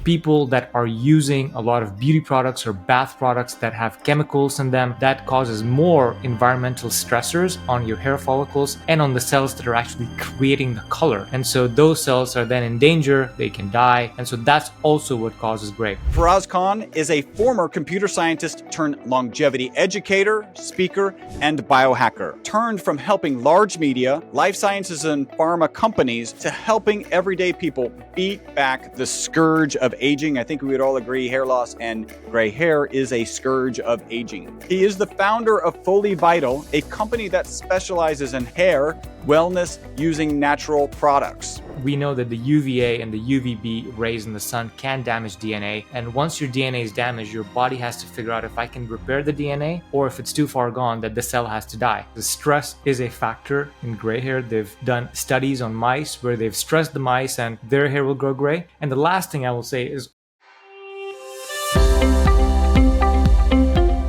people that are using a lot of beauty products or bath products that have chemicals in them, that causes more environmental stressors on your hair follicles and on the cells that are actually creating the color. And so those cells are then in danger, they can die. And so that's also what causes gray. Faraz Khan is a former computer scientist turned longevity educator, speaker, and biohacker. Turned from helping large media, life sciences, and pharma companies to helping everyday people beat back the scourge of aging. I think we would all agree hair loss and gray hair is a scourge of aging. He is the founder of Fully Vital, a company that specializes in hair wellness using natural products. We know that the UVA and the UVB rays in the sun can damage DNA. And once your DNA is damaged, your body has to figure out if I can repair the DNA or if it's too far gone that the cell has to die. The stress is a factor in gray hair. They've done studies on mice where they've stressed the mice and their hair will grow gray. And the last thing I will say is,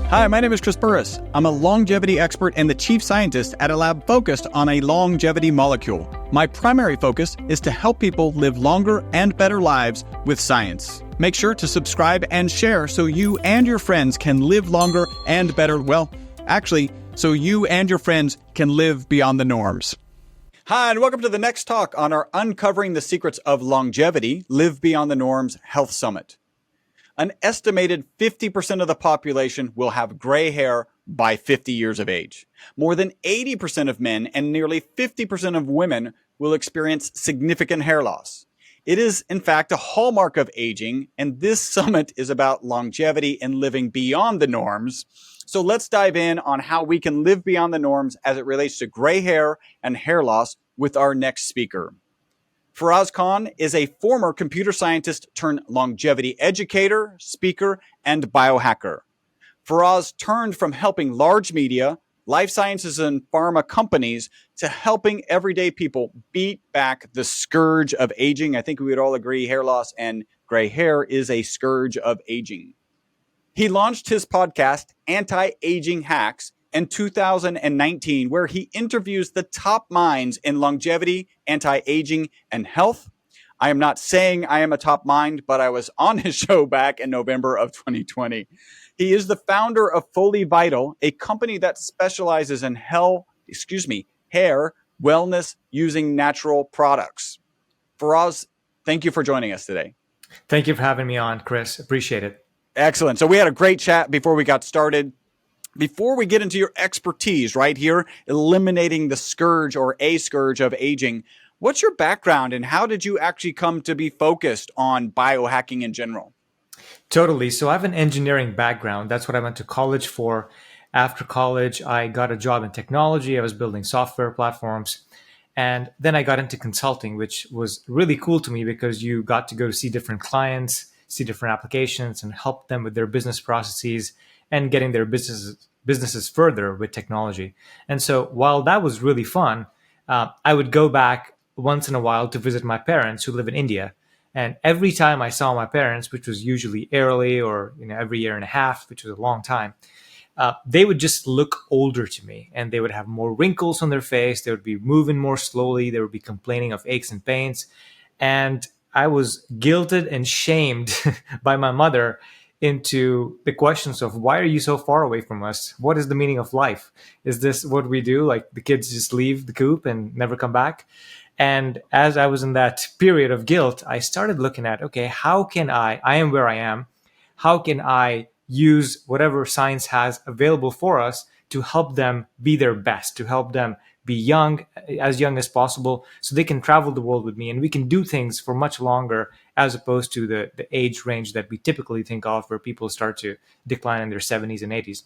hi, my name is Chris Burris. I'm a longevity expert and the chief scientist at a lab focused on a longevity molecule. My primary focus is to help people live longer and better lives with science. Make sure to subscribe and share so you and your friends can live longer and better. Well, actually, so you and your friends can live beyond the norms. Hi, and welcome to the next talk on our Uncovering the Secrets of Longevity, Live Beyond the Norms Health Summit. An estimated 50% of the population will have gray hair by 50 years of age. More than 80% of men and nearly 50% of women will experience significant hair loss. It is, in fact, a hallmark of aging, and this summit is about longevity and living beyond the norms. So let's dive in on how we can live beyond the norms as it relates to gray hair and hair loss with our next speaker. Faraz Khan is a former computer scientist turned longevity educator, speaker, and biohacker. Faraz turned from helping large media, life sciences, and pharma companies to helping everyday people beat back the scourge of aging. I think we would all agree hair loss and gray hair is a scourge of aging. He launched his podcast, Anti-Aging Hacks, in 2019, where he interviews the top minds in longevity, anti-aging, and health. I am not saying I am a top mind, but I was on his show back in November of 2020. He is the founder of Fully Vital, a company that specializes in hair wellness using natural products. Faraz, thank you for joining us today. thank you for having me on, Chris. Appreciate it. Excellent. So we had a great chat before we got started. Before we get into your expertise right here, eliminating the scourge or a scourge of aging, what's your background and how did you actually come to be focused on biohacking in general? Totally. So I have an engineering background. That's what I went to college for. After college, I got a job in technology. I was building software platforms. And then I got into consulting, which was really cool to me because you got to go see different clients, see different applications, and help them with their business processes and getting their businesses further with technology. And so while that was really fun, I would go back once in a while to visit my parents who live in India. And every time I saw my parents, which was usually yearly or every year and a half, which was a long time, they would just look older to me and they would have more wrinkles on their face. They would be moving more slowly. They would be complaining of aches and pains. And I was guilted and shamed by my mother into the questions of why are you so far away from us? What is the meaning of life? Is this what we do? Like the kids just leave the coop and never come back? And as I was in that period of guilt, I started looking at, okay, how can I am where I am. How can I use whatever science has available for us to help them be their best, to help them be young as possible, so they can travel the world with me and we can do things for much longer as opposed to the age range that we typically think of where people start to decline in their 70s and 80s.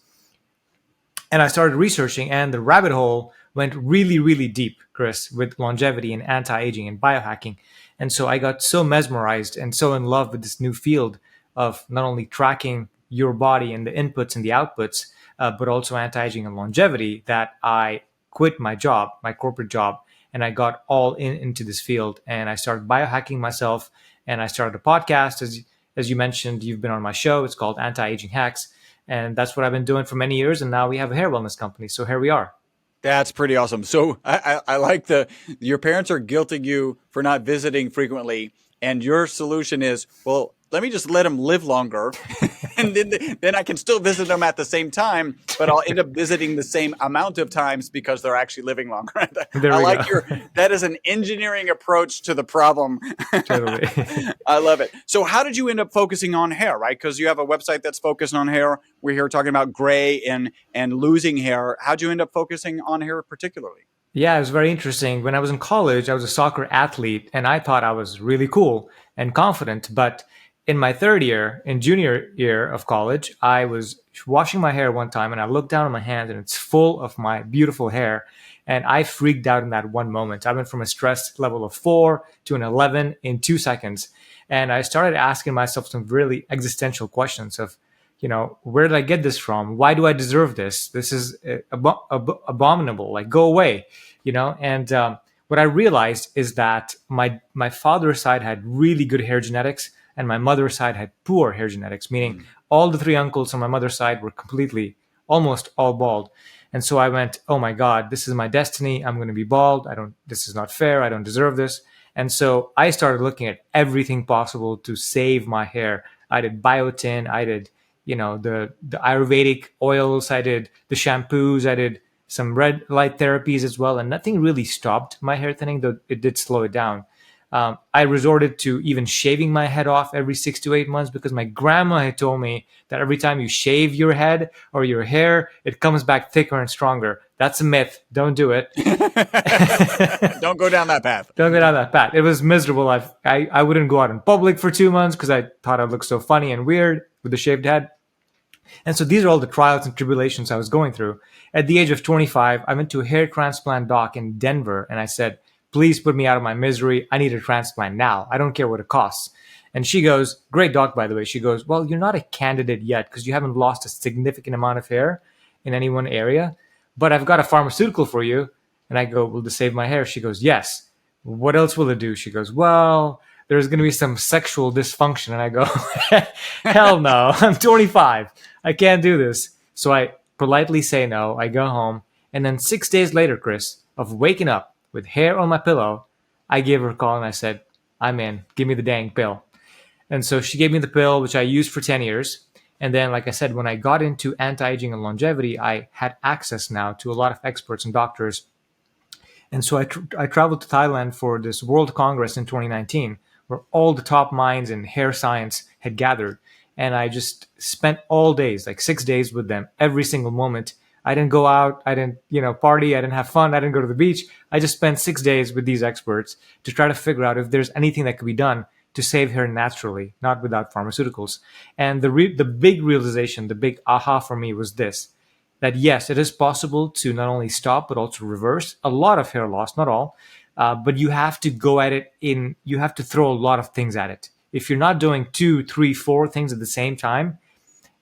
And I started researching and the rabbit hole went really, really deep, Chris, with longevity and anti-aging and biohacking. And so I got so mesmerized and so in love with this new field of not only tracking your body and the inputs and the outputs, but also anti-aging and longevity that I quit my job, my corporate job, and I got all into this field. And I started biohacking myself, and I started a podcast. As you mentioned, you've been on my show. It's called Anti-Aging Hacks, and that's what I've been doing for many years. And now we have a hair wellness company. So here we are. That's pretty awesome. So I like your parents are guilting you for not visiting frequently. And your solution is, well, let me just let them live longer, and then I can still visit them at the same time, but I'll end up visiting the same amount of times because they're actually living longer. There I we go. like that is an engineering approach to the problem. Totally. I love it. So how did you end up focusing on hair, right? Because you have a website that's focused on hair. We're here talking about gray and losing hair. How'd you end up focusing on hair particularly? Yeah, it was very interesting. When I was in college, I was a soccer athlete and I thought I was really cool and confident. But in my third year, in junior year of college, I was washing my hair one time and I looked down at my hand and it's full of my beautiful hair. And I freaked out in that one moment. I went from a stress level of 4 to an 11 in 2 seconds. And I started asking myself some really existential questions of, where did I get this from? Why do I deserve this? This is abominable. Like, go away, And what I realized is that my father's side had really good hair genetics, and my mother's side had poor hair genetics. Meaning, all the three uncles on my mother's side were almost all bald. And so I went, oh my God, this is my destiny. I'm going to be bald. This is not fair. I don't deserve this. And so I started looking at everything possible to save my hair. I did biotin. I did the Ayurvedic oils, I did the shampoos, I did some red light therapies as well, and nothing really stopped my hair thinning, though it did slow it down. I resorted to even shaving my head off every 6 to 8 months because my grandma had told me that every time you shave your head or your hair, it comes back thicker and stronger. That's a myth. Don't do it. Don't go down that path. Don't go down that path. It was miserable. I wouldn't go out in public for 2 months because I thought I'd look so funny and weird with the shaved head. And so these are all the trials and tribulations I was going through. At the age of 25, I went to a hair transplant doc in Denver and I said, please put me out of my misery. I need a transplant now. I don't care what it costs. And she goes, great doc, by the way. She goes, well, you're not a candidate yet because you haven't lost a significant amount of hair in any one area, but I've got a pharmaceutical for you. And I go, will this save my hair? She goes, yes. What else will it do? She goes, well, there's going to be some sexual dysfunction. And I go, hell no, I'm 25. I can't do this. So I politely say no. I go home. And then 6 days later, Chris, of waking up with hair on my pillow, I gave her a call and I said, I'm in. Give me the dang pill. And so she gave me the pill, which I used for 10 years. And then, like I said, when I got into anti-aging and longevity, I had access now to a lot of experts and doctors. And so I traveled to Thailand for this World Congress in 2019, where all the top minds in hair science had gathered. And I just spent all days, like 6 days with them, every single moment. I didn't go out. I didn't, party. I didn't have fun. I didn't go to the beach. I just spent 6 days with these experts to try to figure out if there's anything that could be done to save hair naturally, not without pharmaceuticals. And the big realization, the big aha for me was this, that yes, it is possible to not only stop, but also reverse a lot of hair loss, not all, but you have to go at it you have to throw a lot of things at it. If you're not doing 2, 3, 4 things at the same time,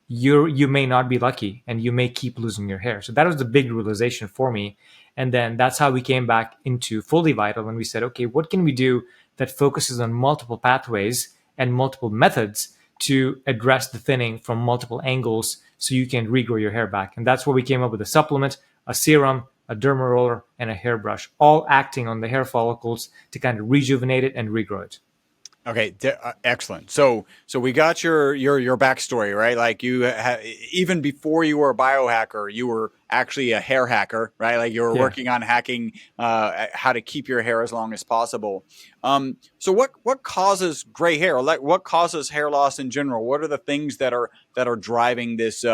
you may not be lucky and you may keep losing your hair. So that was the big realization for me. And then that's how we came back into Fully Vital and we said, okay, what can we do that focuses on multiple pathways and multiple methods to address the thinning from multiple angles so you can regrow your hair back? And that's where we came up with a supplement, a serum, a derma roller, and a hairbrush, all acting on the hair follicles to kind of rejuvenate it and regrow it. Okay, excellent. So we got your backstory, right? Like even before you were a biohacker, you were actually a hair hacker, right? Like you were working on hacking how to keep your hair as long as possible. So what causes gray hair? Like what causes hair loss in general? What are the things that are driving this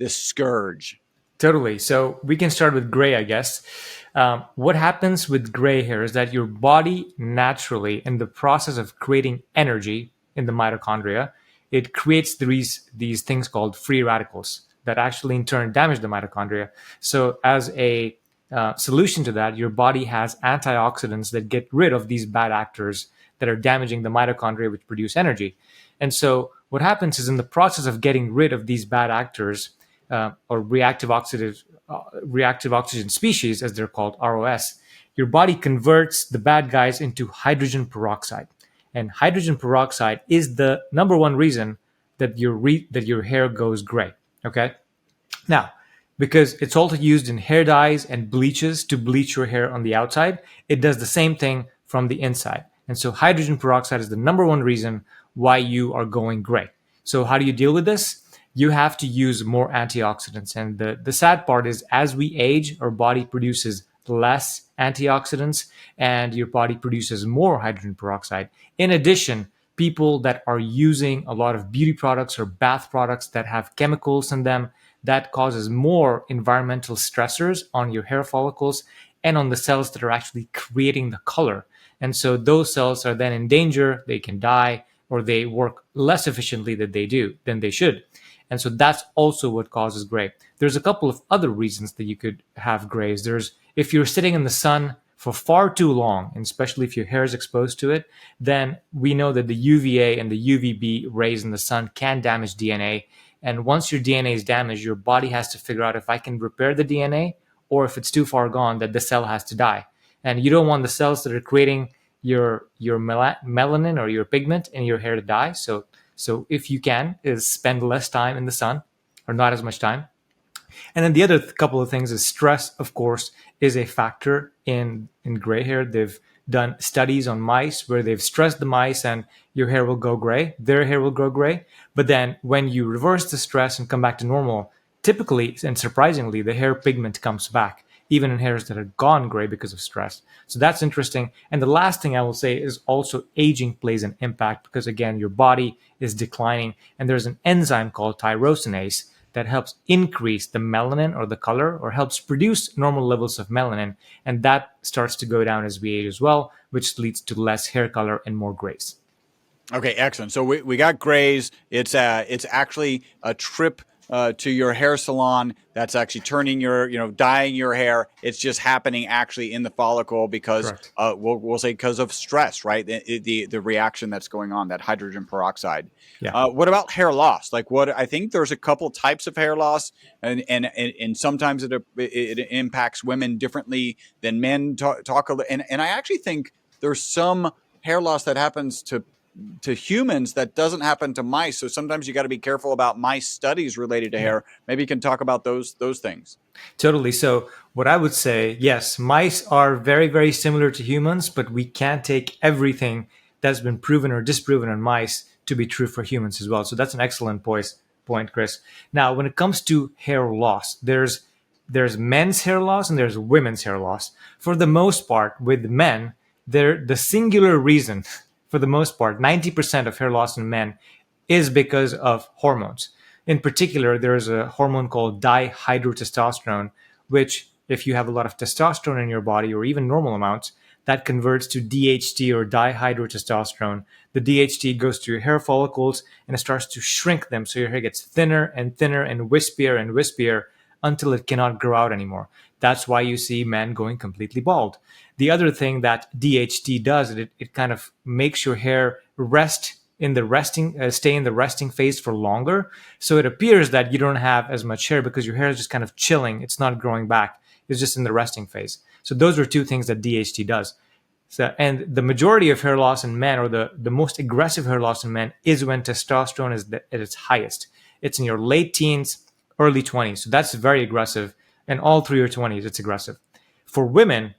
scourge? Totally. So we can start with gray, I guess. What happens with gray hair is that your body naturally, in the process of creating energy in the mitochondria, it creates these things called free radicals that actually in turn damage the mitochondria. So as a solution to that, your body has antioxidants that get rid of these bad actors that are damaging the mitochondria, which produce energy. And so what happens is in the process of getting rid of these bad actors, or reactive oxygen species, as they're called, ROS, your body converts the bad guys into hydrogen peroxide. And hydrogen peroxide is the number one reason that your hair goes gray. Okay? Now, because it's also used in hair dyes and bleaches to bleach your hair on the outside, it does the same thing from the inside. And so hydrogen peroxide is the number one reason why you are going gray. So how do you deal with this? You have to use more antioxidants. And the sad part is, as we age, our body produces less antioxidants and your body produces more hydrogen peroxide. In addition, people that are using a lot of beauty products or bath products that have chemicals in them, that causes more environmental stressors on your hair follicles and on the cells that are actually creating the color. And so those cells are then in danger, they can die, or they work less efficiently than they should. And so that's also what causes gray. There's a couple of other reasons that you could have grays. There's if you're sitting in the sun for far too long, and especially if your hair is exposed to it, then we know that the UVA and the UVB rays in the sun can damage DNA. And once your DNA is damaged, your body has to figure out if I can repair the DNA, or if it's too far gone, that the cell has to die. And you don't want the cells that are creating your melanin or your pigment in your hair to die. So if you can, is spend less time in the sun, or not as much time. And then the other couple of things is stress, of course, is a factor in gray hair. They've done studies on mice where they've stressed the mice and your hair will go gray, their hair will go gray. But then when you reverse the stress and come back to normal, typically and surprisingly, the hair pigment comes back, even in hairs that have gone gray because of stress. So that's interesting. And the last thing I will say is also aging plays an impact because, again, your body is declining and there's an enzyme called tyrosinase that helps increase the melanin or the color, or helps produce normal levels of melanin. And that starts to go down as we age as well, which leads to less hair color and more grays. Okay, excellent. So we got grays. It's actually a trip to your hair salon that's actually turning dyeing your hair. It's just happening actually in the follicle because we'll say because of stress, right? The reaction that's going on, that hydrogen peroxide. Yeah. What about hair loss? Like I think there's a couple types of hair loss, and sometimes it impacts women differently than men. And I actually think there's some hair loss that happens to humans that doesn't happen to mice. So sometimes you got to be careful about mice studies related to hair. Maybe you can talk about those things. Totally. So what I would say, yes, mice are very, very similar to humans, but we can't take everything that's been proven or disproven on mice to be true for humans as well. So that's an excellent point, Chris. Now, when it comes to hair loss, there's men's hair loss and there's women's hair loss. For the most part, with men, the singular reason, for the most part, 90% of hair loss in men is because of hormones. In particular, there's a hormone called dihydrotestosterone, which, if you have a lot of testosterone in your body or even normal amounts, that converts to DHT or dihydrotestosterone. The DHT goes to your hair follicles and it starts to shrink them. So your hair gets thinner and thinner and wispier until it cannot grow out anymore. That's why you see men going completely bald. The other thing that DHT does, it kind of makes your hair stay in the resting phase for longer. So it appears that you don't have as much hair because your hair is just kind of chilling. It's not growing back. It's just in the resting phase. So those are two things that DHT does. So, and the majority of hair loss in men, or the most aggressive hair loss in men, is when testosterone is at its highest. It's in your late teens, early 20s. So that's very aggressive. And all through your 20s, it's aggressive. For women,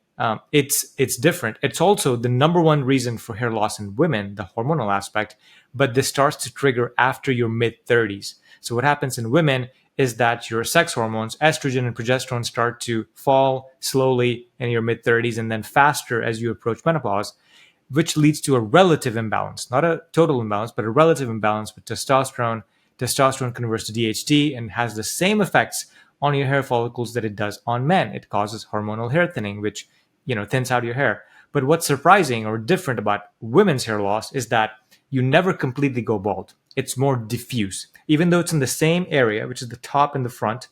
it's different. It's also the number one reason for hair loss in women, the hormonal aspect, but this starts to trigger after your mid-30s. So what happens in women is that your sex hormones, estrogen and progesterone, start to fall slowly in your mid-30s and then faster as you approach menopause, which leads to a relative imbalance, not a total imbalance, but a relative imbalance with testosterone. Testosterone converts to DHT and has the same effects on your hair follicles that it does on men. It causes hormonal hair thinning, which thins out your hair. But what's surprising or different about women's hair loss is that you never completely go bald. It's more diffuse. Even though it's in the same area, which is the top and the front,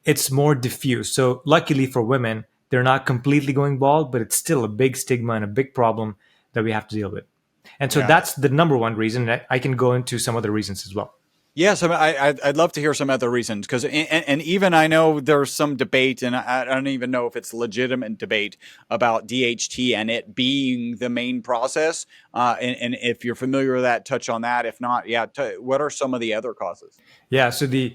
it's more diffuse. So luckily for women, they're not completely going bald, but it's still a big stigma and a big problem that we have to deal with. And so that's the number one reason. I can go into some other reasons as well. Yes, I'd love to hear some other reasons because, and even I know there's some debate, and I don't even know if it's legitimate debate about DHT and it being the main process. And if you're familiar with that, touch on that. If not, what are some of the other causes? Yeah, so the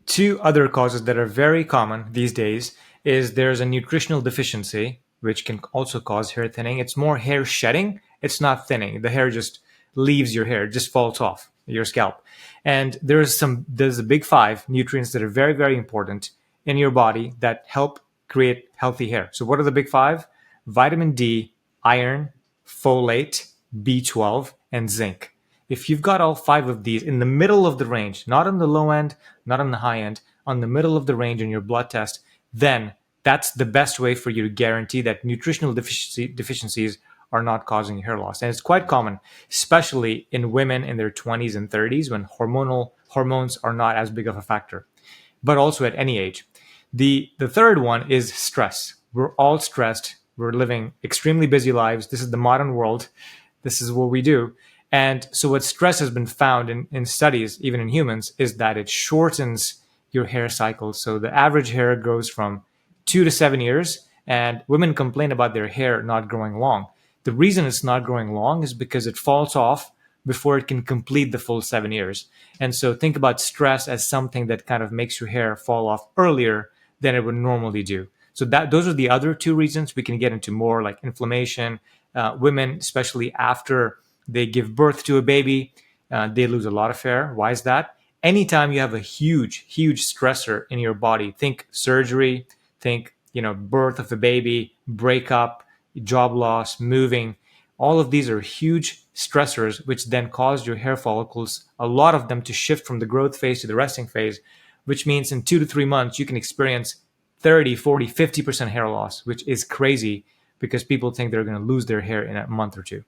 two other causes that are very common these days is there's a nutritional deficiency, which can also cause hair thinning. It's more hair shedding. It's not thinning. The hair just leaves your hair, it just falls off your scalp. And there's a big five nutrients that are very, very important in your body that help create healthy hair. So what are the big five? Vitamin D, iron, folate, B12, and zinc. If you've got all five of these in the middle of the range, not on the low end, not on the high end, on the middle of the range in your blood test, then that's the best way for you to guarantee that nutritional deficiencies are not causing hair loss. And it's quite common, especially in women in their 20s and 30s when hormones are not as big of a factor, but also at any age. The third one is stress. We're all stressed. We're living extremely busy lives. This is the modern world. This is what we do. And so what stress has been found in studies, even in humans, is that it shortens your hair cycle. So the average hair grows from 2 to 7 years, and women complain about their hair not growing long. The reason it's not growing long is because it falls off before it can complete the full 7 years. And so think about stress as something that kind of makes your hair fall off earlier than it would normally do. So those are the other two reasons. We can get into more like inflammation. Women, especially after they give birth to a baby, they lose a lot of hair. Why is that? Anytime you have a huge stressor in your body, think surgery, think, birth of a baby, breakup, job loss, moving. All of these are huge stressors, which then cause your hair follicles, a lot of them, to shift from the growth phase to the resting phase, which means in 2 to 3 months, you can experience 30, 40, 50% hair loss, which is crazy because people think they're going to lose their hair in a month or two.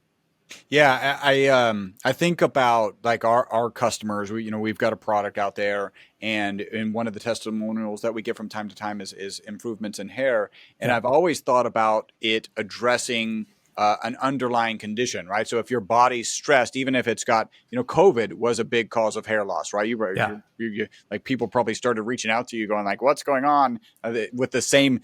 Yeah, I think about like our customers. We've got a product out there, and in one of the testimonials that we get from time to time is improvements in hair. And I've always thought about it addressing an underlying condition, right? So if your body's stressed, even if it's got, COVID was a big cause of hair loss, right? You like people probably started reaching out to you going like, what's going on with the same,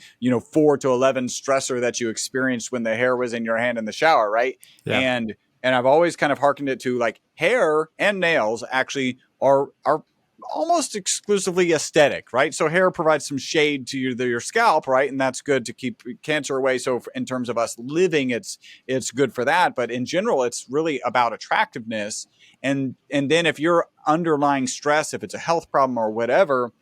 4 to 11 stressor that you experienced when the hair was in your hand in the shower, right? Yeah. And I've always kind of hearkened it to like hair and nails actually are almost exclusively aesthetic, right? So hair provides some shade to your scalp, right? And that's good to keep cancer away. So in terms of us living, it's good for that. But in general, it's really about attractiveness. And then if you're underlying stress, if it's a health problem or whatever,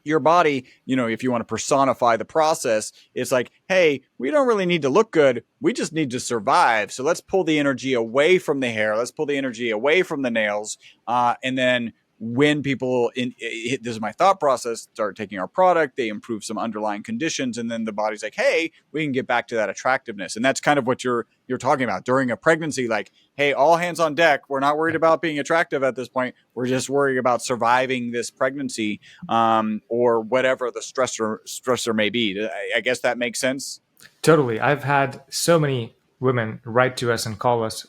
your body, if you want to personify the process, it's like, hey, we don't really need to look good. We just need to survive. So let's pull the energy away from the hair. Let's pull the energy away from the nails. And then when people, this is my thought process, start taking our product, they improve some underlying conditions, and then the body's like, hey, we can get back to that attractiveness. And that's kind of what you're talking about during a pregnancy. Like, hey, all hands on deck. We're not worried about being attractive at this point. We're just worried about surviving this pregnancy, or whatever the stressor may be. I guess that makes sense. Totally. I've had so many women write to us and call us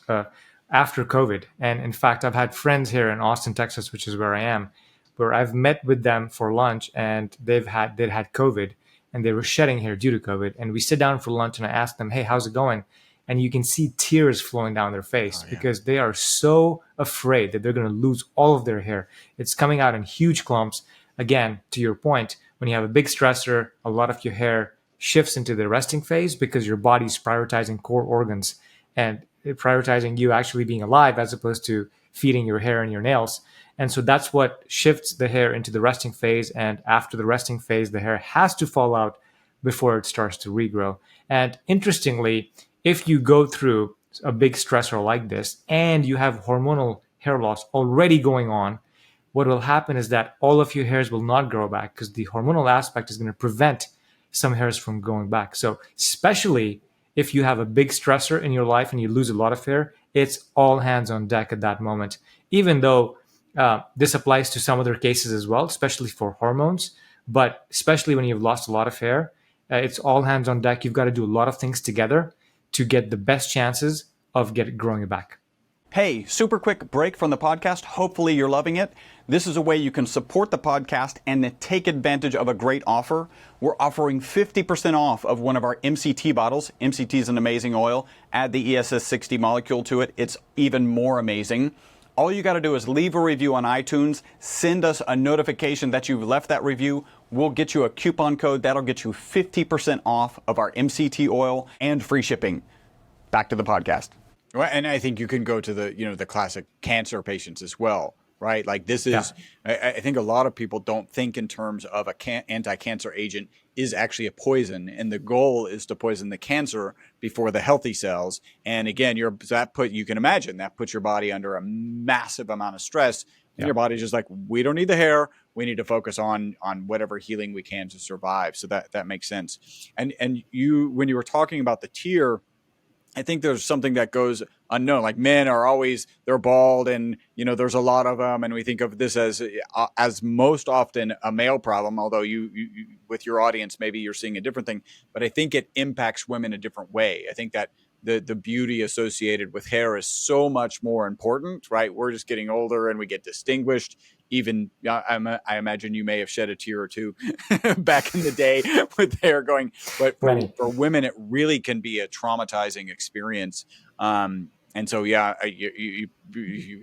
after COVID. And in fact, I've had friends here in Austin, Texas, which is where I am, where I've met with them for lunch, and they'd had COVID and they were shedding hair due to COVID. And we sit down for lunch and I ask them, hey, how's it going? And you can see tears flowing down their face because they are so afraid that they're going to lose all of their hair. It's coming out in huge clumps. Again, to your point, when you have a big stressor, a lot of your hair shifts into the resting phase because your body's prioritizing core organs and prioritizing you actually being alive as opposed to feeding your hair and your nails. And so that's what shifts the hair into the resting phase. And after the resting phase, the hair has to fall out before it starts to regrow. And interestingly, if you go through a big stressor like this and you have hormonal hair loss already going on, what will happen is that all of your hairs will not grow back because the hormonal aspect is going to prevent some hairs from growing back. So especially if you have a big stressor in your life and you lose a lot of hair, it's all hands on deck at that moment. Even though this applies to some other cases as well, especially for hormones, but especially when you've lost a lot of hair, it's all hands on deck. You've got to do a lot of things together to get the best chances of growing it back. Hey, super quick break from the podcast. Hopefully you're loving it. This is a way you can support the podcast and take advantage of a great offer. We're offering 50% off of one of our MCT bottles. MCT is an amazing oil. Add the ESS60 molecule to it. It's even more amazing. All you got to do is leave a review on iTunes. Send us a notification that you've left that review. We'll get you a coupon code. That'll get you 50% off of our MCT oil and free shipping. Back to the podcast. Well, and I think you can go to the, the classic cancer patients as well, right? Like this Yeah, is, I think a lot of people don't think in terms of anti-cancer agent is actually a poison, and the goal is to poison the cancer before the healthy cells. And again, you can imagine that puts your body under a massive amount of stress, and yeah. your body's just like, we don't need the hair, we need to focus on whatever healing we can to survive. So that makes sense. And you, when you were talking about the tier, I think there's something that goes unknown. Like men are always, they're bald, and there's a lot of them, and we think of this as most often a male problem. Although you with your audience, maybe you're seeing a different thing, but I think it impacts women a different way. I think that the beauty associated with hair is so much more important, right? We're just getting older and we get distinguished. Even I imagine you may have shed a tear or two back in the day with hair going, but Many. for women, it really can be a traumatizing experience. And so, yeah, you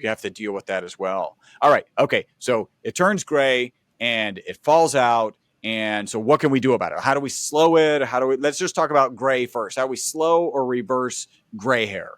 have to deal with that as well. All right. Okay. So it turns gray and it falls out. And so what can we do about it? How do we slow it? Let's just talk about gray first. How do we slow or reverse gray hair?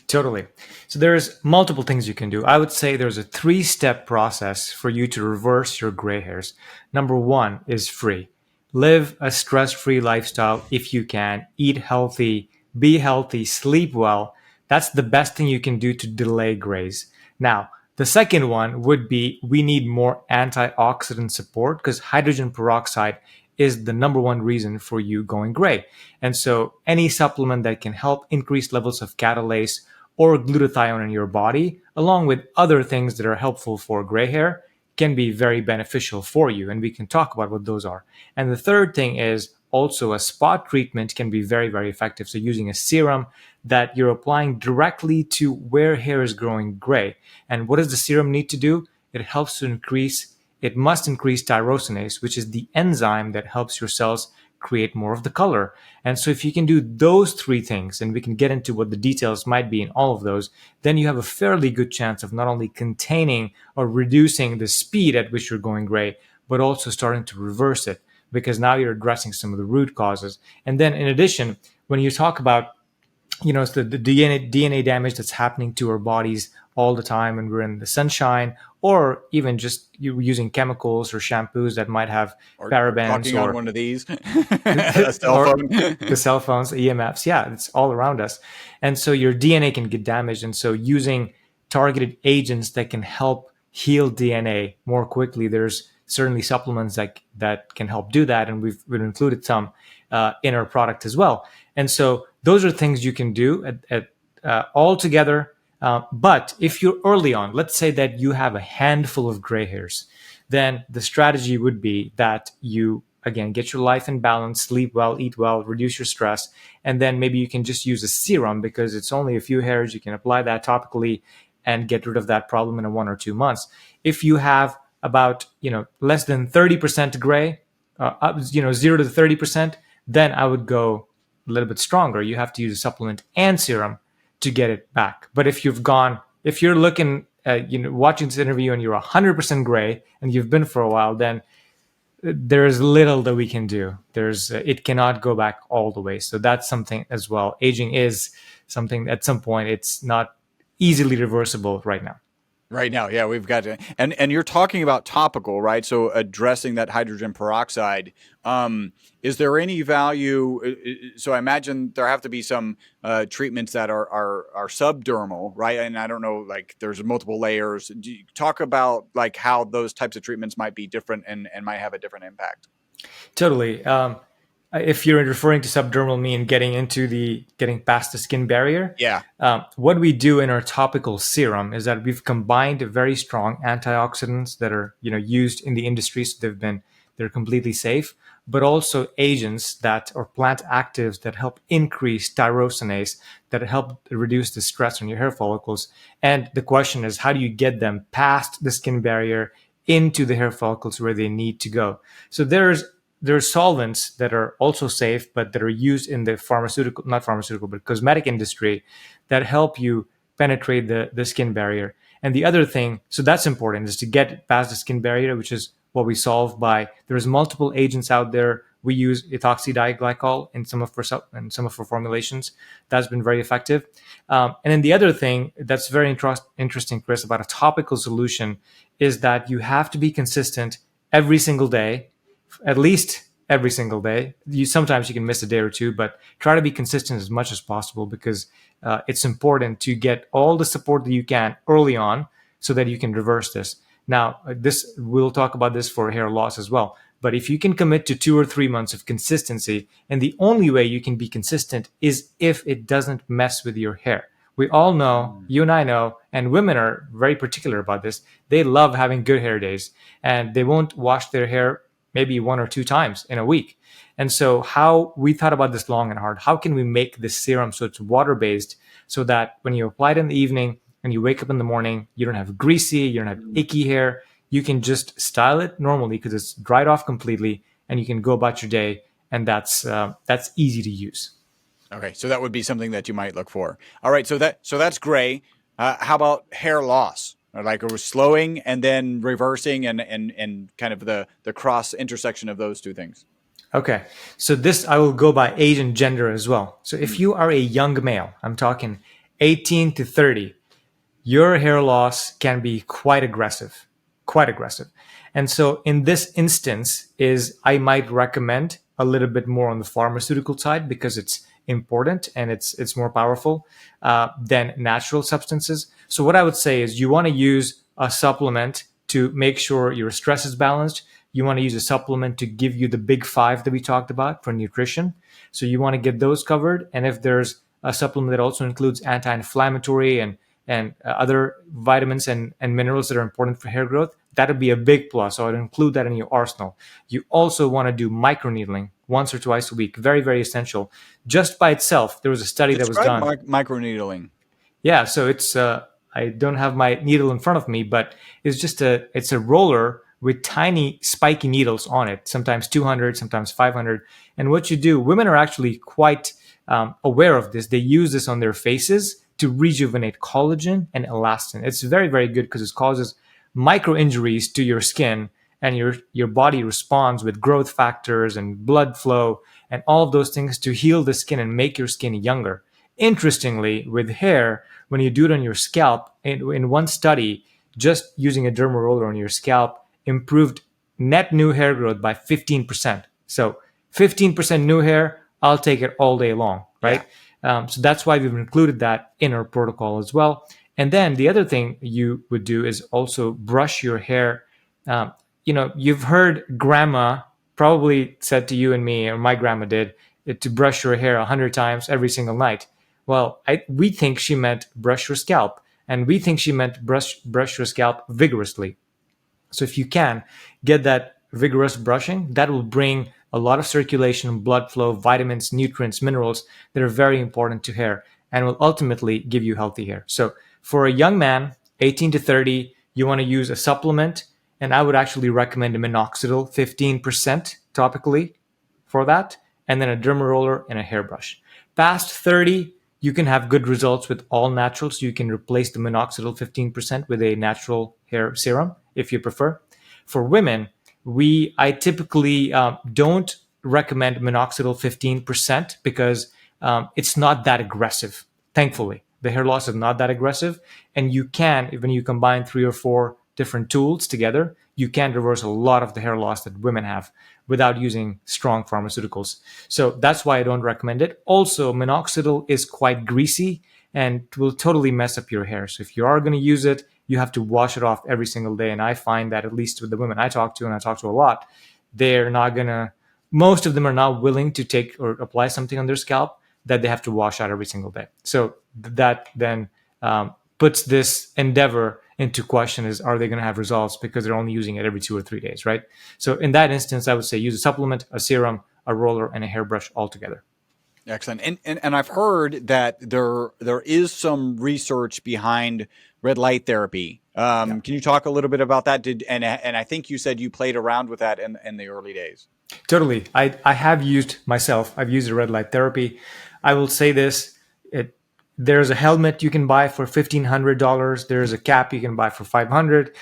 Totally. So there's multiple things you can do. I would say there's a 3-step process for you to reverse your gray hairs. Number one is free. Live a stress-free lifestyle if you can. Eat healthy, be healthy, sleep well. That's the best thing you can do to delay grays. Now, the second one would be we need more antioxidant support because hydrogen peroxide is the number one reason for you going gray. And so any supplement that can help increase levels of catalase or glutathione in your body, along with other things that are helpful for gray hair, can be very beneficial for you. And we can talk about what those are. And the third thing is also a spot treatment can be very, very effective. So using a serum that you're applying directly to where hair is growing gray. And what does the serum need to do? It must increase tyrosinase, which is the enzyme that helps your cells create more of the color. And so if you can do those 3 things, and we can get into what the details might be in all of those, then you have a fairly good chance of not only containing or reducing the speed at which you're going gray, but also starting to reverse it because now you're addressing some of the root causes. And then in addition, when you talk about it's the DNA damage that's happening to our bodies all the time when we're in the sunshine, or even just you using chemicals or shampoos that might have Or parabens talking on or one of these, a cell or phone. the cell phones, EMFs. Yeah, it's all around us. And so your DNA can get damaged. And so using targeted agents that can help heal DNA more quickly, there's certainly supplements that can help do that. And we've included some in our product as well. And so those are things you can do all together. But if you're early on, let's say that you have a handful of gray hairs, then the strategy would be that you again get your life in balance, sleep well, eat well, reduce your stress, and then maybe you can just use a serum because it's only a few hairs. You can apply that topically and get rid of that problem in 1 or 2 months. If you have about less than 30% gray, 0 to 30%, then I would go a little bit stronger. You have to use a supplement and serum to get it back. But if you're looking at, watching this interview and you're 100% gray and you've been for a while, then there's little that we can do. It cannot go back all the way. So that's something as well. Aging is something at some point it's not easily reversible right now. Right now, yeah, we've got to, and you're talking about topical, right? So addressing that hydrogen peroxide. Is there any value? So I imagine there have to be some treatments that are subdermal, right? And I don't know, like there's multiple layers. Do you talk about like how those types of treatments might be different and might have a different impact? Totally. If you're referring to subdermal mean getting past the skin barrier, Yeah. what we do in our topical serum is that we've combined very strong antioxidants that are used in the industry, so they're completely safe, but also agents that or plant actives that help increase tyrosinase, that help reduce the stress on your hair follicles. And the question is, how do you get them past the skin barrier into the hair follicles where they need to go? So there's solvents that are also safe, but that are used in the not pharmaceutical, but cosmetic industry that help you penetrate the skin barrier. And the other thing, so that's important, is to get past the skin barrier, which is what we solve by, there's multiple agents out there we use ethoxydiglycol in some of our formulations. That's been very effective. And then the other thing that's very interesting, Chris, about a topical solution is that you have to be consistent every single day, at least every single day. Sometimes you can miss a day or two, but try to be consistent as much as possible, because it's important to get all the support that you can early on so that you can reverse this. Now, we'll talk about this for hair loss as well. But if you can commit to 2 or 3 months of consistency, and the only way you can be consistent is if it doesn't mess with your hair. We all know, you and I know, and women are very particular about this. They love having good hair days, and they won't wash their hair maybe 1 or 2 times in a week. And so how we thought about this long and hard, how can we make this serum so it's water-based, so that when you apply it in the evening and you wake up in the morning, you don't have greasy, you don't have icky hair. You can just style it normally because it's dried off completely, and you can go about your day, and that's easy to use. Okay, so that would be something that you might look for. All right, so that's gray. How about hair loss? Like it was slowing and then reversing, and kind of the cross intersection of those two things. Okay, so this I will go by age and gender as well. So if you are a young male, I'm talking 18 to 30, your hair loss can be quite aggressive, quite aggressive. And so in this instance I might recommend a little bit more on the pharmaceutical side, because it's important and it's more powerful than natural substances. So what I would say is you want to use a supplement to make sure your stress is balanced. You want to use a supplement to give you the big five that we talked about for nutrition. So you want to get those covered. And if there's a supplement that also includes anti-inflammatory and other vitamins and minerals that are important for hair growth, that would be a big plus. So I'd include that in your arsenal. You also want to do microneedling once or twice a week. Very, very essential. Just by itself, there was a study that was done. Microneedling. Yeah, so it's I don't have my needle in front of me, but it's a roller with tiny spiky needles on it, sometimes 200, sometimes 500. And what you do, women are actually quite aware of this. They use this on their faces to rejuvenate collagen and elastin. It's very, very good because it causes micro injuries to your skin, and your body responds with growth factors and blood flow and all of those things to heal the skin and make your skin younger. Interestingly, with hair, when you do it on your scalp, in one study, just using a derma roller on your scalp improved net new hair growth by 15%. So 15% new hair, I'll take it all day long, right? Yeah. So that's why we've included that in our protocol as well. And then the other thing you would do is also brush your hair. You've heard grandma probably said to you and me, or my grandma did, to brush your hair 100 times every single night. Well, we think she meant brush your scalp, and we think she meant brush your scalp vigorously. So if you can get that vigorous brushing, that will bring a lot of circulation, blood flow, vitamins, nutrients, minerals that are very important to hair, and will ultimately give you healthy hair. So for a young man, 18 to 30, you want to use a supplement, and I would actually recommend a minoxidil 15% topically for that, and then a derma roller and a hairbrush. Past 30, you can have good results with all natural, so you can replace the minoxidil 15% with a natural hair serum if you prefer. For women, I typically don't recommend minoxidil 15% because it's not that aggressive. Thankfully, the hair loss is not that aggressive, and you can, when you combine 3 or 4 different tools together, you can reverse a lot of the hair loss that women have without using strong pharmaceuticals. So that's why I don't recommend it. Also, minoxidil is quite greasy and will totally mess up your hair. So if you are going to use it, you have to wash it off every single day. And I find that, at least with the women I talk to, and I talk to a lot, most of them are not willing to take or apply something on their scalp that they have to wash out every single day. So that then puts this endeavor into question: is, are they going to have results because they're only using it every 2 or 3 days, right? So in that instance, I would say use a supplement, a serum, a roller, and a hairbrush all together. Excellent. And I've heard that there is some research behind red light therapy. Can you talk a little bit about that? And I think you said you played around with that in the early days. Totally. I have used myself. I've used a red light therapy. I will say this. There's a helmet you can buy for $1,500. There's a cap you can buy for $500.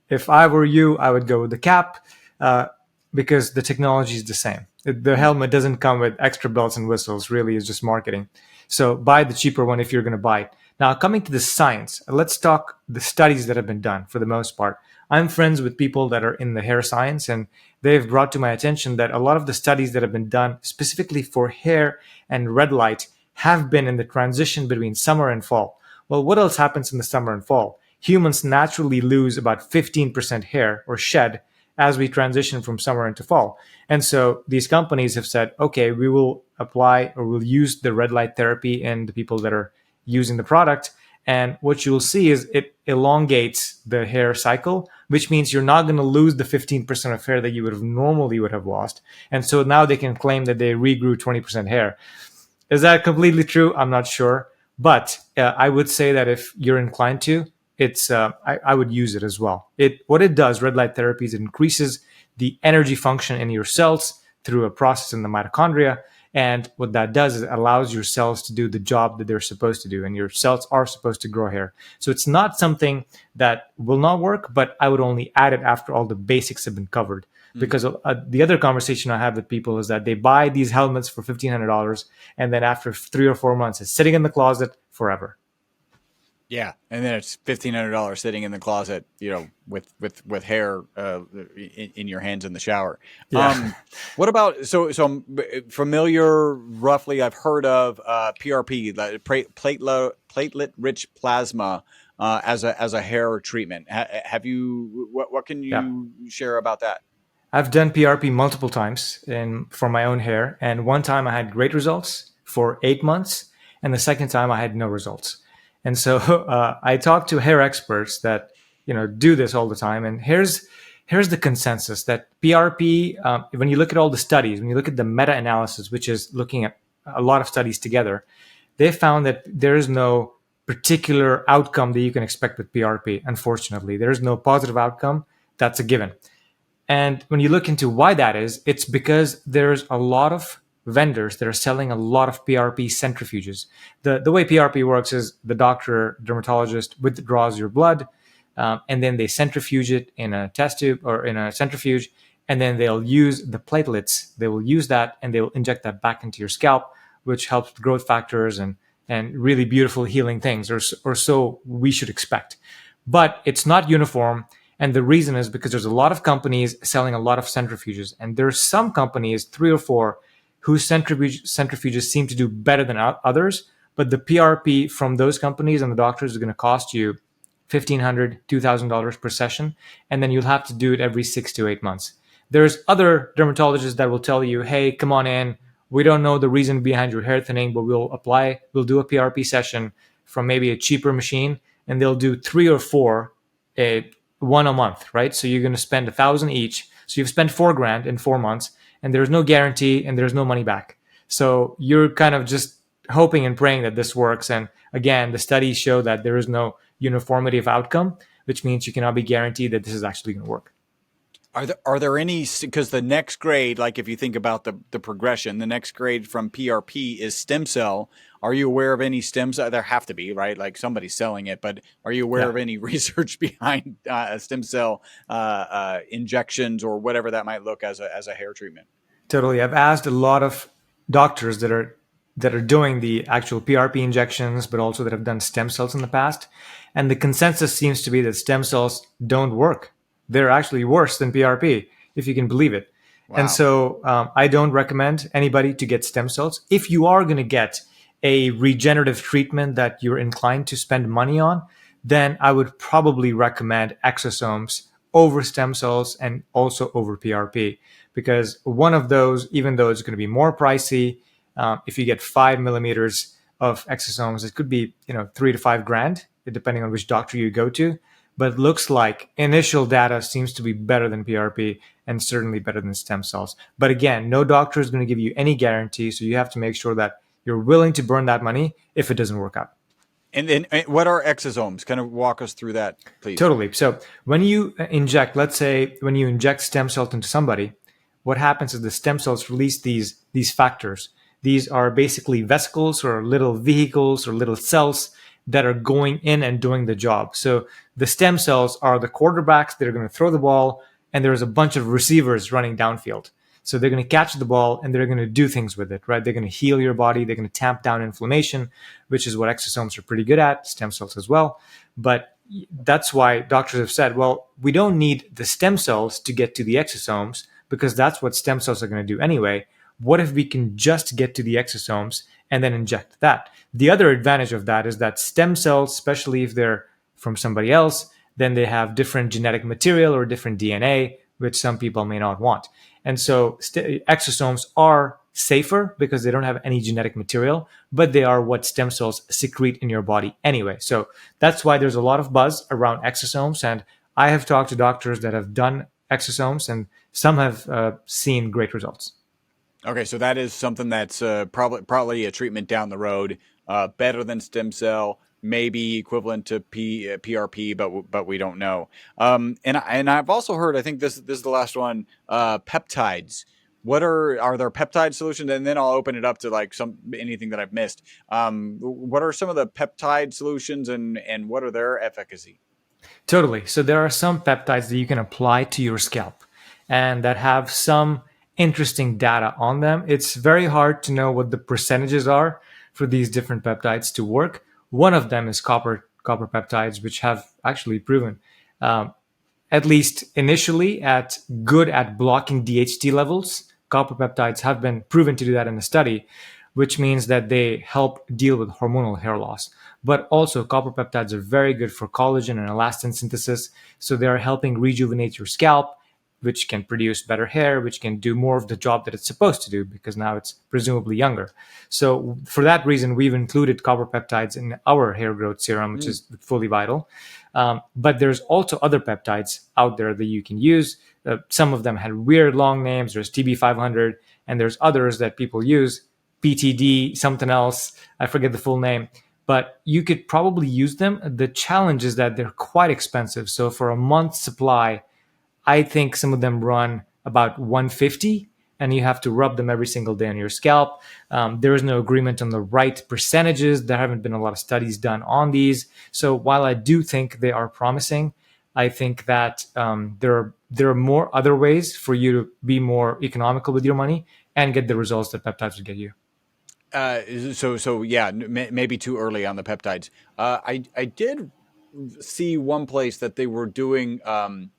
If I were you, I would go with the cap. because the technology is the same. The helmet doesn't come with extra bells and whistles. Really, it's just marketing. So buy the cheaper one if you're going to buy it. Now, coming to the science, let's talk the studies that have been done for the most part. I'm friends with people that are in the hair science, and they've brought to my attention that a lot of the studies that have been done specifically for hair and red light have been in the transition between summer and fall. Well, what else happens in the summer and fall? Humans naturally lose about 15% hair or shed as we transition from summer into fall. And so these companies have said, okay, we will apply or we'll use the red light therapy in the people that are using the product. And what you'll see is it elongates the hair cycle, which means you're not going to lose the 15% of hair that you would have lost. And so now they can claim that they regrew 20% hair. Is that completely true? I'm not sure. But I would say that if you're inclined to, I would use it as well. What it does, red light therapy, is it increases the energy function in your cells through a process in the mitochondria. And what that does is it allows your cells to do the job that they're supposed to do. And your cells are supposed to grow hair. So it's not something that will not work, but I would only add it after all the basics have been covered. Because the other conversation I have with people is that they buy these helmets for $1,500, and then after 3 or 4 months, it's sitting in the closet forever. Yeah, and then it's $1,500 sitting in the closet, with hair in your hands in the shower. Yeah. What about so I'm familiar? Roughly, I've heard of PRP, platelet rich plasma, as a hair treatment. Have you? What can you share about that? I've done PRP multiple times for my own hair. And one time I had great results for 8 months. And the second time I had no results. And so I talked to hair experts that, do this all the time. And here's the consensus that PRP, when you look at all the studies, when you look at the meta-analysis, which is looking at a lot of studies together, they found that there is no particular outcome that you can expect with PRP. Unfortunately, there is no positive outcome. That's a given. And when you look into why that is, it's because there's a lot of vendors that are selling a lot of PRP centrifuges. The way PRP works is the doctor, dermatologist withdraws your blood, and then they centrifuge it in a test tube or in a centrifuge, and then they'll use the platelets. They will use that and they will inject that back into your scalp, which helps with growth factors and really beautiful healing things, or so we should expect. But it's not uniform. And the reason is because there's a lot of companies selling a lot of centrifuges. And there's some companies, 3 or 4, whose centrifuges seem to do better than others. But the PRP from those companies and the doctors is going to cost you $1,500, $2,000 per session. And then you'll have to do it every 6 to 8 months. There's other dermatologists that will tell you, hey, come on in. We don't know the reason behind your hair thinning, but we'll do a PRP session from maybe a cheaper machine. And they'll do 3 or 4, one a month, right? So you're going to spend $1,000 each. So you've spent $4,000 in 4 months, and there's no guarantee and there's no money back. So you're kind of just hoping and praying that this works. And again, the studies show that there is no uniformity of outcome, which means you cannot be guaranteed that this is actually going to work. Are there any, because the next grade, like if you think about the progression, the next grade from PRP is stem cell. Are you aware of any stem cell? There have to be, right? Like somebody's selling it, but are you aware of any research behind stem cell injections or whatever that might look as a hair treatment? Totally. I've asked a lot of doctors that are doing the actual PRP injections, but also that have done stem cells in the past. And the consensus seems to be that stem cells don't work. They're actually worse than PRP, if you can believe it. Wow. And so I don't recommend anybody to get stem cells. If you are going to get a regenerative treatment that you're inclined to spend money on, then I would probably recommend exosomes over stem cells and also over PRP. Because one of those, even though it's going to be more pricey, if you get 5 millimeters of exosomes, it could be $3 to $5,000, depending on which doctor you go to. But it looks like initial data seems to be better than PRP and certainly better than stem cells. But again, no doctor is going to give you any guarantee. So you have to make sure that you're willing to burn that money if it doesn't work out. And then what are exosomes? Kind of walk us through that, please. Totally. So when you inject, let's say when you inject stem cells into somebody, what happens is the stem cells release these factors. These are basically vesicles or little vehicles or little cells that are going in and doing the job. So the stem cells are the quarterbacks that are going to throw the ball and there's a bunch of receivers running downfield. So they're going to catch the ball and they're going to do things with it, right? They're going to heal your body. They're going to tamp down inflammation, which is what exosomes are pretty good at, stem cells as well. But that's why doctors have said, well, we don't need the stem cells to get to the exosomes because that's what stem cells are going to do anyway. What if we can just get to the exosomes and then inject that? The other advantage of that is that stem cells, especially if they're from somebody else, then they have different genetic material or different DNA, which some people may not want. And so exosomes are safer because they don't have any genetic material, but they are what stem cells secrete in your body anyway. So that's why there's a lot of buzz around exosomes. And I have talked to doctors that have done exosomes, and some have seen great results. Okay, so that is something that's probably a treatment down the road, better than stem cell, maybe equivalent to PRP, but we don't know. And I've also heard, I think this is the last one, peptides. What are there peptide solutions? And then I'll open it up to like anything that I've missed. What are some of the peptide solutions, and what are their efficacy? Totally. So there are some peptides that you can apply to your scalp and that have some interesting data on them. It's very hard to know what the percentages are for these different peptides to work. One of them is copper peptides, which have actually proven, at least initially, good at blocking DHT levels. Copper peptides have been proven to do that in a study, which means that they help deal with hormonal hair loss. But also, copper peptides are very good for collagen and elastin synthesis. So they are helping rejuvenate your scalp, which can produce better hair, which can do more of the job that it's supposed to do because now it's presumably younger. So for that reason, we've included copper peptides in our hair growth serum, which is fully vital. But there's also other peptides out there that you can use. Some of them had weird long names. There's TB500, and there's others that people use, PTD, something else. I forget the full name. But you could probably use them. The challenge is that they're quite expensive. So for a month's supply, I think some of them run about $150, and you have to rub them every single day on your scalp. There is no agreement on the right percentages. There haven't been a lot of studies done on these. So while I do think they are promising, I think that there are more other ways for you to be more economical with your money and get the results that peptides would get you. So yeah, maybe too early on the peptides. I did see one place that they were doing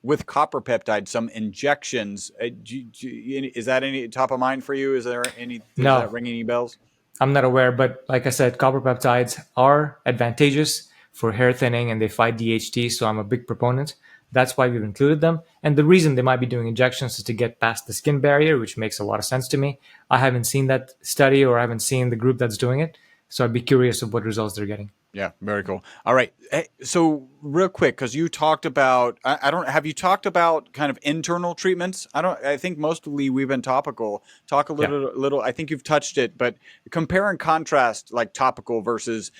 with copper peptide some injections. Is that any top of mind for you? Is there any? Does No, that ring any bells? I'm not aware, but like I said, copper peptides are advantageous for hair thinning and they fight DHT, so I'm a big proponent. That's why we've included them. And the reason they might be doing injections is to get past the skin barrier, which makes a lot of sense to me. I haven't seen that study or I haven't seen the group that's doing it, so I'd be curious of what results they're getting. Yeah, very cool. All right. Hey, so real quick, because you talked about, I don't, have you talked about kind of internal treatments? I think mostly we've been topical. Talk a little, I think you've touched it, but compare and contrast like topical versus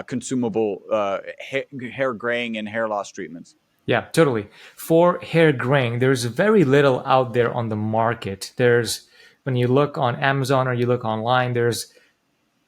consumable hair graying and hair loss treatments. Yeah, totally. For hair graying, there's very little out there on the market. When you look on Amazon or you look online, there's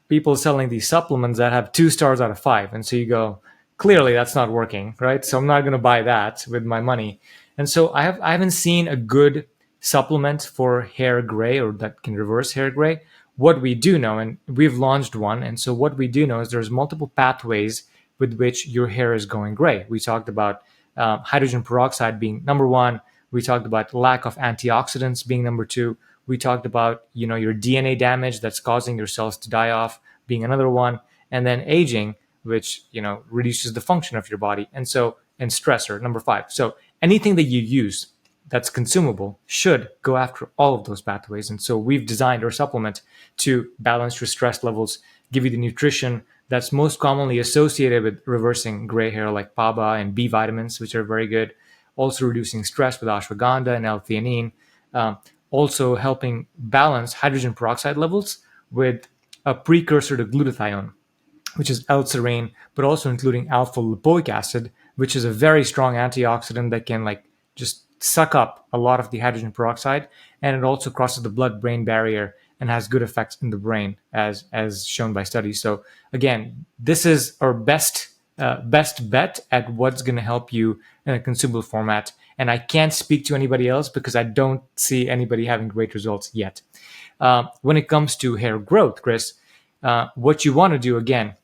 people selling these supplements that have 2 stars out of 5. And so you go, clearly that's not working, right? So I'm not going to buy that with my money. And so I haven't seen a good supplement for hair gray or that can reverse hair gray. What we do know, and we've launched one, and so what we do know is there's multiple pathways with which your hair is going gray. We talked about hydrogen peroxide being number one. We talked about lack of antioxidants being number two. We talked about, your DNA damage that's causing your cells to die off being another one. And then aging, which, reduces the function of your body. And stressor, number 5. So anything that you use that's consumable should go after all of those pathways. And so we've designed our supplement to balance your stress levels, give you the nutrition that's most commonly associated with reversing gray hair, like PABA and B vitamins, which are very good. Also reducing stress with ashwagandha and L-theanine. Also helping balance hydrogen peroxide levels with a precursor to glutathione, which is L-serine, but also including alpha-lipoic acid, which is a very strong antioxidant that can just suck up a lot of the hydrogen peroxide. And it also crosses the blood-brain barrier and has good effects in the brain, as shown by studies. So again, this is our best bet at what's going to help you in a consumable format. And I can't speak to anybody else because I don't see anybody having great results yet. When it comes to hair growth, Chris, what you want to do, again,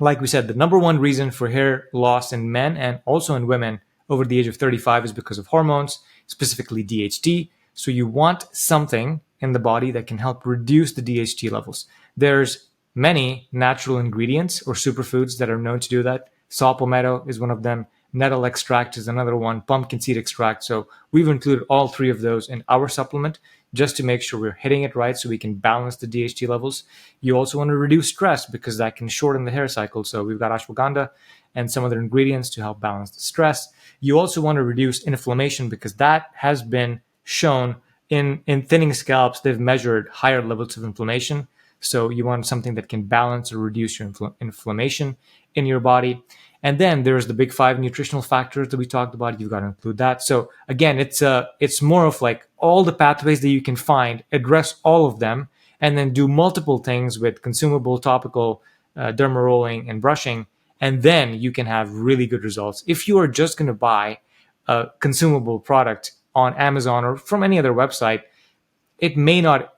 like we said, the number one reason for hair loss in men and also in women over the age of 35 is because of hormones, specifically DHT. So you want something in the body that can help reduce the DHT levels. There's many natural ingredients or superfoods that are known to do that. Saw palmetto is one of them. Nettle extract is another one. Pumpkin seed extract. So we've included all three of those in our supplement just to make sure we're hitting it right so we can balance the DHT levels. You also want to reduce stress because that can shorten the hair cycle. So we've got ashwagandha and some other ingredients to help balance the stress. You also want to reduce inflammation because that has been shown in thinning scalps. They've measured higher levels of inflammation. So you want something that can balance or reduce your inflammation in your body. And then there's the big five nutritional factors that we talked about. You've got to include that. So again, it's more of like all the pathways that you can find, address all of them, and then do multiple things with consumable, topical, derma rolling, and brushing. And then you can have really good results. If you are just going to buy a consumable product on Amazon or from any other website, it may not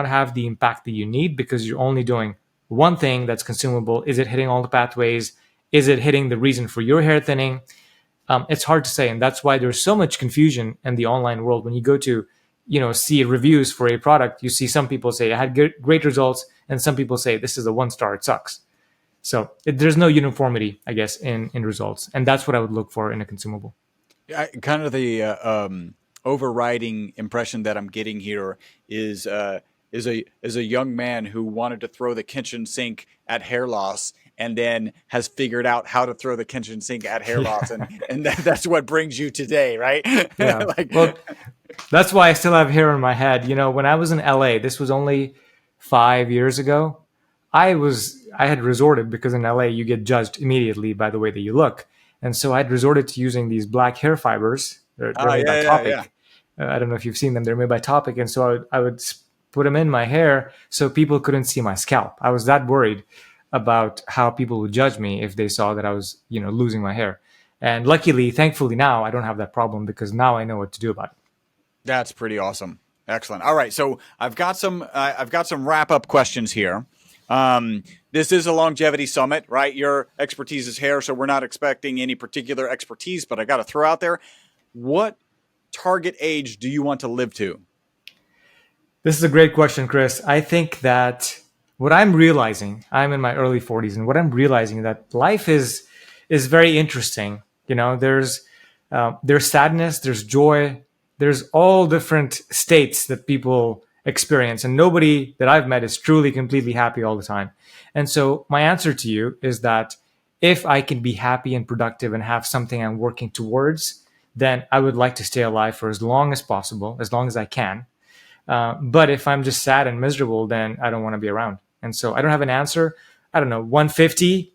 have the impact that you need because you're only doing one thing that's consumable. Is it hitting all the pathways? Is it hitting the reason for your hair thinning? It's hard to say, and that's why there's so much confusion in the online world. When you go to, see reviews for a product, you see some people say I had great results, and some people say this is a 1-star, it sucks. So there's no uniformity, I guess, in results, and that's what I would look for in a consumable. Kind of the overriding impression that I'm getting here is a young man who wanted to throw the kitchen sink at hair loss and then has figured out how to throw the kitchen sink at hair loss. And that's what brings you today, right? Yeah. Well, that's why I still have hair on my head. When I was in LA, this was only 5 years ago, I had resorted, because in LA you get judged immediately by the way that you look. And so I'd resorted to using these black hair fibers. They're made by Topic. Yeah. I don't know if you've seen them. They're made by Topic. And so I would put them in my hair so people couldn't see my scalp. I was that worried about how people would judge me if they saw that I was, losing my hair. And luckily, thankfully now I don't have that problem because now I know what to do about it. That's pretty awesome. Excellent. All right. So I've got some wrap up questions here. This is a longevity summit, right? Your expertise is hair, so we're not expecting any particular expertise, but I got to throw out there, what target age do you want to live to? This is a great question, Chris. I think that what I'm realizing, I'm in my early 40s, and what I'm realizing that life is very interesting. There's sadness, there's joy, there's all different states that people experience, and nobody that I've met is truly completely happy all the time. And so my answer to you is that if I can be happy and productive and have something I'm working towards, then I would like to stay alive for as long as possible, as long as I can. But if I'm just sad and miserable, then I don't want to be around. And so I don't have an answer. I don't know, 150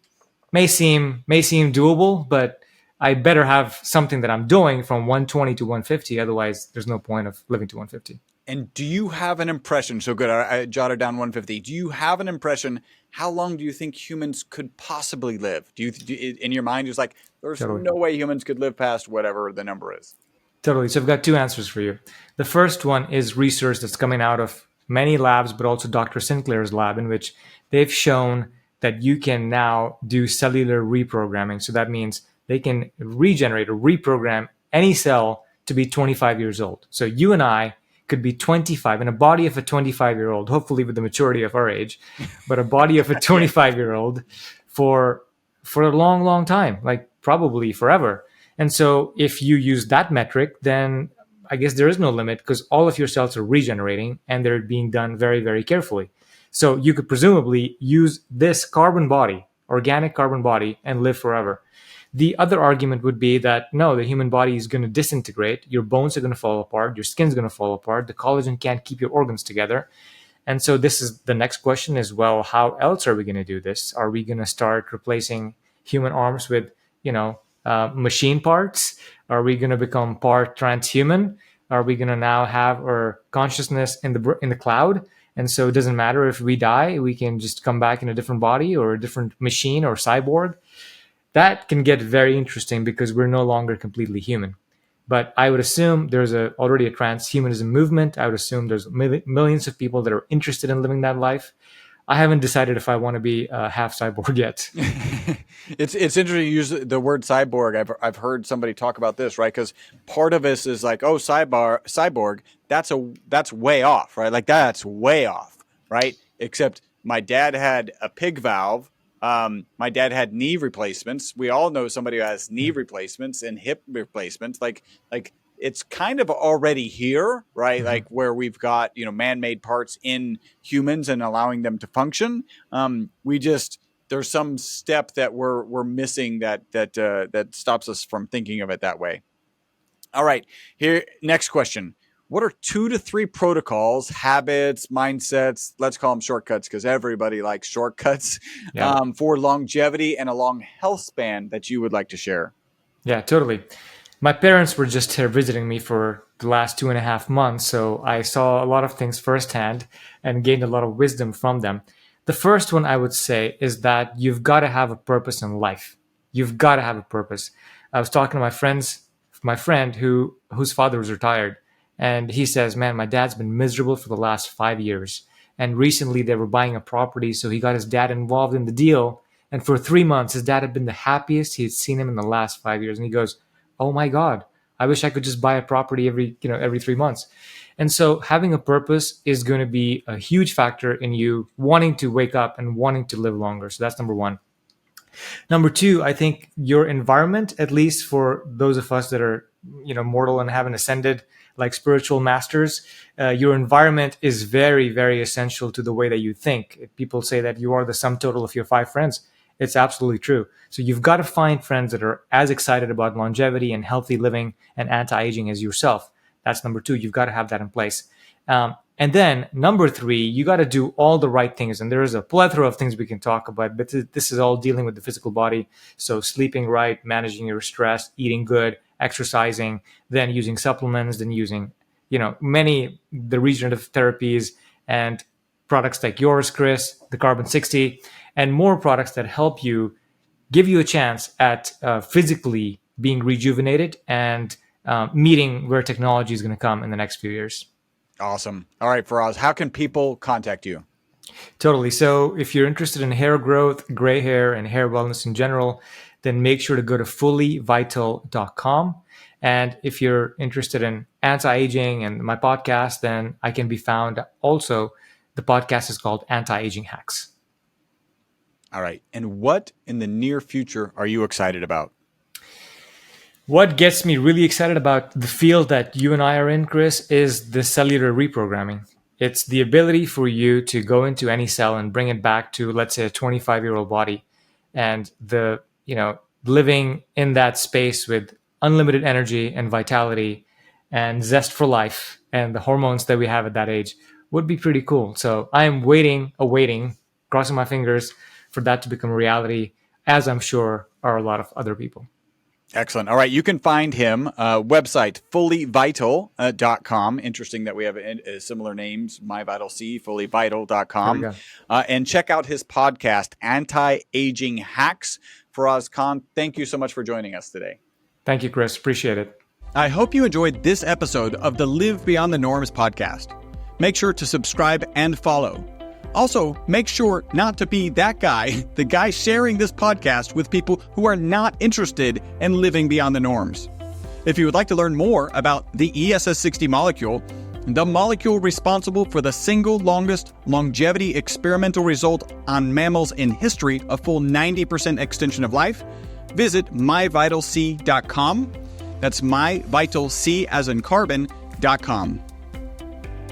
may seem doable, but I better have something that I'm doing from 120 to 150. Otherwise, there's no point of living to 150. And do you have an impression? So good, I jotted down 150. Do you have an impression? How long do you think humans could possibly live? Do you in your mind, it's like, there's no way humans could live past whatever the number is? Totally. So I've got two answers for you. The first one is research that's coming out of many labs, but also Dr. Sinclair's lab, in which they've shown that you can now do cellular reprogramming. So that means they can regenerate or reprogram any cell to be 25 years old. So you and I could be 25 in a body of a 25-year-old, hopefully with the maturity of our age, but a body of a 25-year-old for a long, long time, like probably forever. And so if you use that metric, then I guess there is no limit because all of your cells are regenerating and they're being done very, very carefully. So you could presumably use this carbon body, organic carbon body, and live forever. The other argument would be that no, the human body is going to disintegrate. Your bones are going to fall apart. Your skin's going to fall apart. The collagen can't keep your organs together. And so this is the next question is, well, how else are we going to do this? Are we going to start replacing human arms with, machine parts? Are we going to become part transhuman? Are we going to now have our consciousness in the cloud? And so it doesn't matter if we die, we can just come back in a different body or a different machine or cyborg. That can get very interesting because we're no longer completely human. But I would assume there's already a transhumanism movement. I would assume there's millions of people that are interested in living that life. I haven't decided if I want to be half cyborg yet. It's interesting you use the word cyborg. I've heard somebody talk about this, right? Because part of us is like, oh, cyborg, that's way off, right? Like that's way off, right? Except my dad had a pig valve. My dad had knee replacements. We all know somebody who has knee replacements and hip replacements. Like it's kind of already here, right? Mm-hmm. Like where we've got, man-made parts in humans and allowing them to function. There's some step that we're missing that stops us from thinking of it that way. All right, here, next question. What are 2 to 3 protocols, habits, mindsets, let's call them shortcuts because everybody likes shortcuts, for longevity and a long health span that you would like to share? Yeah, totally. My parents were just here visiting me for the last 2.5 months, so I saw a lot of things firsthand and gained a lot of wisdom from them. The first one I would say is that you've got to have a purpose in life. You've got to have a purpose. I was talking to my friend whose father was retired, and he says, man, my dad's been miserable for the last 5 years. And recently they were buying a property, so he got his dad involved in the deal. And for 3 months, his dad had been the happiest he had seen him in the last 5 years. And he goes, oh my God, I wish I could just buy a property every 3 months. And so having a purpose is going to be a huge factor in you wanting to wake up and wanting to live longer. So that's number one. Number two, I think your environment, at least for those of us that are, mortal and haven't ascended like spiritual masters, your environment is very, very essential to the way that you think. If people say that you are the sum total of your 5 friends, it's absolutely true. So you've got to find friends that are as excited about longevity and healthy living and anti-aging as yourself. That's number 2. You've got to have that in place. And then number 3, you got to do all the right things. And there is a plethora of things we can talk about, but this is all dealing with the physical body. So sleeping right, managing your stress, eating good, exercising, then using supplements, then using, the regenerative therapies and products like yours, Chris, the Carbon 60, and more products that help you, give you a chance at physically being rejuvenated and meeting where technology is going to come in the next few years. Awesome. All right, Faraz, how can people contact you? Totally. So if you're interested in hair growth, gray hair, and hair wellness in general, then make sure to go to fullyvital.com. And if you're interested in anti-aging and my podcast, then I can be found also. The podcast is called Anti-Aging Hacks. All right. And what in the near future are you excited about? What gets me really excited about the field that you and I are in, Chris, is the cellular reprogramming. It's the ability for you to go into any cell and bring it back to, let's say, a 25-year-old body, and living in that space with unlimited energy and vitality and zest for life and the hormones that we have at that age would be pretty cool. So I am awaiting, crossing my fingers for that to become a reality, as I'm sure are a lot of other people. Excellent. All right. You can find him, website, fullyvital.com. Interesting that we have similar names, MyVitalC, fullyvital.com. And check out his podcast, Anti-Aging Hacks. Faraz Khan, thank you so much for joining us today. Thank you, Chris. Appreciate it. I hope you enjoyed this episode of the Live Beyond the Norms podcast. Make sure to subscribe and follow. Also, make sure not to be that guy, the guy sharing this podcast with people who are not interested in living beyond the norms. If you would like to learn more about the ESS60 molecule, the molecule responsible for the single longest longevity experimental result on mammals in history, a full 90% extension of life, visit myvitalc.com. That's myvitalc as in carbon.com.